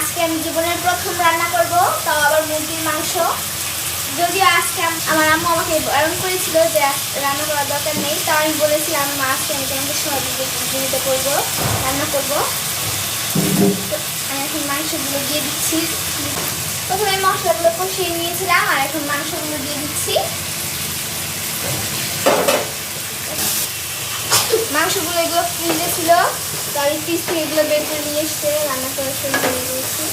আজকে আমি জীবনের প্রথম রান্না করব, তাও আবার মুরগির মাংস। যদিও আজকে আমার আম্মু আমাকে বারণ করেছিল যে রান্না করার দরকার নেই, তাও আমি বলেছিলাম মা আজকে আমি তোমাকে সহযোগিতা করবো, রান্না করবো। আমি এখন মাংসগুলো দিয়ে দিচ্ছি। প্রথমে মশলাগুলো কষিয়ে নিয়েছিলাম আর এখন মাংসগুলো দিয়ে দিচ্ছি। মাংসগুলো এগুলো ফ্রিজে ছিল, তো আমি ফ্রিজ থেকে এগুলো বের করে নিয়ে এসে রান্না করা শুরু করে দিয়েছি।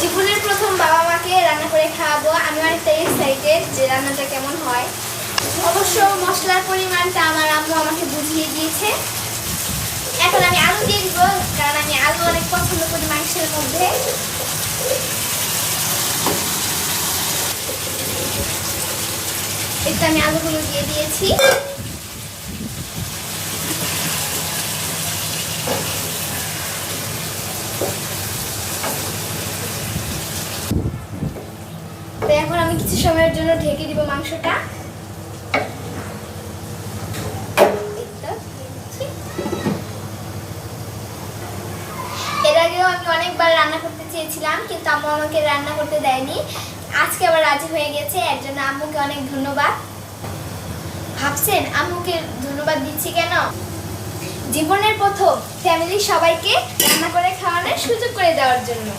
জীবনের প্রথম বাবা মাকে রান্না করে খাওয়াবো। আমি অনেকটা এক্সাইটেড যে রান্নাটা কেমন হয়। অবশ্য মশলার পরিমাণটা আমার আম্মু আমাকে বুঝিয়ে দিয়েছে। এখন আমি আলু দিয়ে দিব, কারণ আমি আলু অনেক পছন্দ করি মাংসের মধ্যে। এটা আমি আলুগুলো দিয়ে দিয়েছি। তো এখন আমি কিছু সময়ের জন্য ঢেকে দিব মাংসটা। এর আগেও আমি অনেকবার রান্না করতে চেয়েছিলাম, কিন্তু আম্মু আমাকে রান্না করতে দেয়নি। আজকে আবার রাজি হয়ে গেছে, এর জন্য আম্মুকে অনেক ধন্যবাদ। ভাবছেন আম্মুকে ধন্যবাদ দিচ্ছি কেন? জীবনের প্রথম ফ্যামিলির সবাইকে রান্না করে খাওয়ানোর সুযোগ করে দেওয়ার জন্য।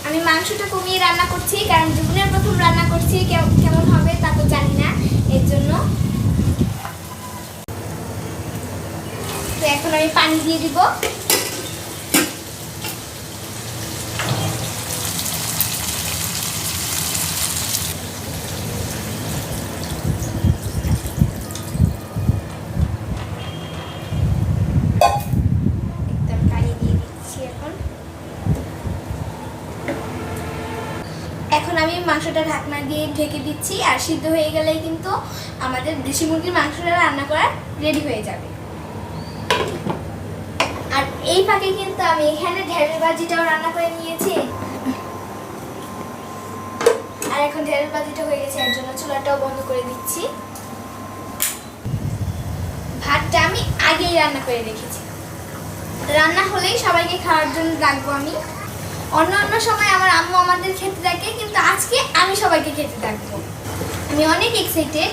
আমি মাংসটা কমিয়ে রান্না করছি, কারণ জীবনের প্রথম রান্না করছি, কেমন হবে তা তো জানি না, এর জন্য। তো এখন আমি পানি দিয়ে দিব। একদম পানি দিয়ে দিচ্ছি এখন। এখন আমি মাংসটা ঢাকনা দিয়ে ঢেকে দিচ্ছি, আর সিদ্ধ হয়ে গেলেই কিন্তু আমাদের দেশি মুরগির মাংসটা রান্না করা রেডি হয়ে যাবে। আর এই ফাঁকে কিন্তু আমি এখানে ঢেঁড়স ভাজিটাও রান্না করে নিয়েছি। আর এখন ঢেঁড়স ভাজিটা হয়ে গেছে, এর জন্য চুলাটাও বন্ধ করে দিচ্ছি। ভাতটা আমি আগেই রান্না করে রেখেছি, রান্না হলেই সবাইকে খাওয়ার জন্য রাখবো আমি। অন্য সময় আমার আম্মু আমাদের খেতে থাকে, কিন্তু আজকে আমি সবাইকে খেতে থাকবো। আমি অনেক এক্সাইটেড।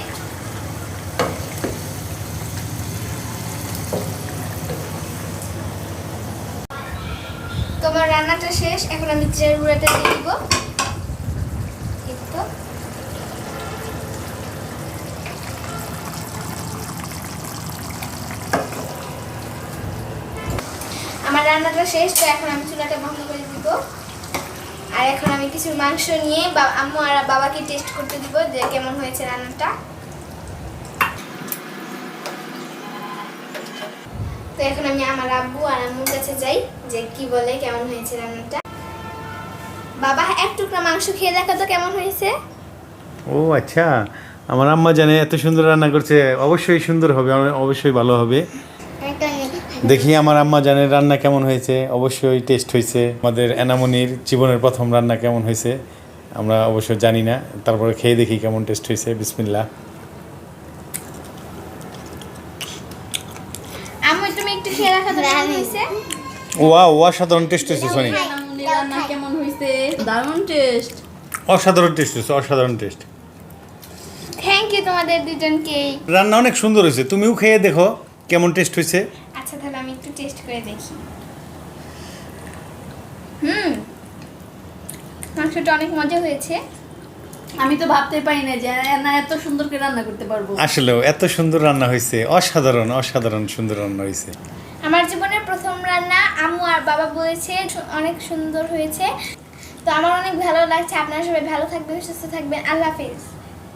তোমার রান্নাটা শেষ, এখন আমি জিরার গুঁড়াটা দিয়ে দিব। আমার রান্নাটা শেষ, তো এখন আমি চুলাটা বন্ধ করে দিব। আর এখন আমি কিছু মাংস নিয়ে আম্মু আর বাবাকে টেস্ট করতে দিব যে কেমন হয়েছে রান্নাটা। তো এখন আমি আমার আব্বু আর আম্মুর কাছে যাই যে কি বলে কেমন হয়েছে রান্নাটা। বাবা, এক টুকরা মাংস খেয়ে দেখো তো কেমন হয়েছে। ও আচ্ছা, আমার আম্মা জানে এত সুন্দর রান্না করছে, অবশ্যই সুন্দর হবে, অবশ্যই ভালো হবে। দেখি আমার আম্মা জানে রান্না কেমন হয়েছে, অবশ্যই টেস্ট হয়েছে। আমাদের এনামনির জীবনের প্রথম রান্না কেমন হয়েছে আমরা অবশ্য জানি না, তারপরে খেয়ে দেখি কেমন টেস্ট হয়েছে। বিসমিল্লাহ। আম্মু তুমি একটু খেয়ে রাখো তো কেমন হয়েছে। ওয়াও, অসাধারণ টেস্ট হয়েছে সোনি। রান্না কেমন হয়েছে? দারুণ টেস্ট, অসাধারণ টেস্ট হয়েছে, অসাধারণ টেস্ট। থ্যাংক ইউ তোমাদের দুজনকে। রান্না অনেক সুন্দর হয়েছে, তুমিও খেয়ে দেখো কেমন টেস্ট হয়েছে। আচ্ছা তাহলে আমি একটু টেস্ট করে দেখি। মাংসটা অনেক মজা হয়েছে। আমি তো ভাবতেই পারি না যে না এত সুন্দর করে রান্না করতে পারবো। আসলেও এত সুন্দর রান্না হয়েছে, অসাধারণ অসাধারণ সুন্দর রান্না হয়েছে। আমার জীবনের প্রথম রান্না, আম্মু আর বাবা বলেছে অনেক সুন্দর হয়েছে। তো আমার অনেক ভালো লাগছে। আপনারা সবাই ভালো থাকবেন, সুস্থ থাকবেন। আল্লাহ হাফেজ।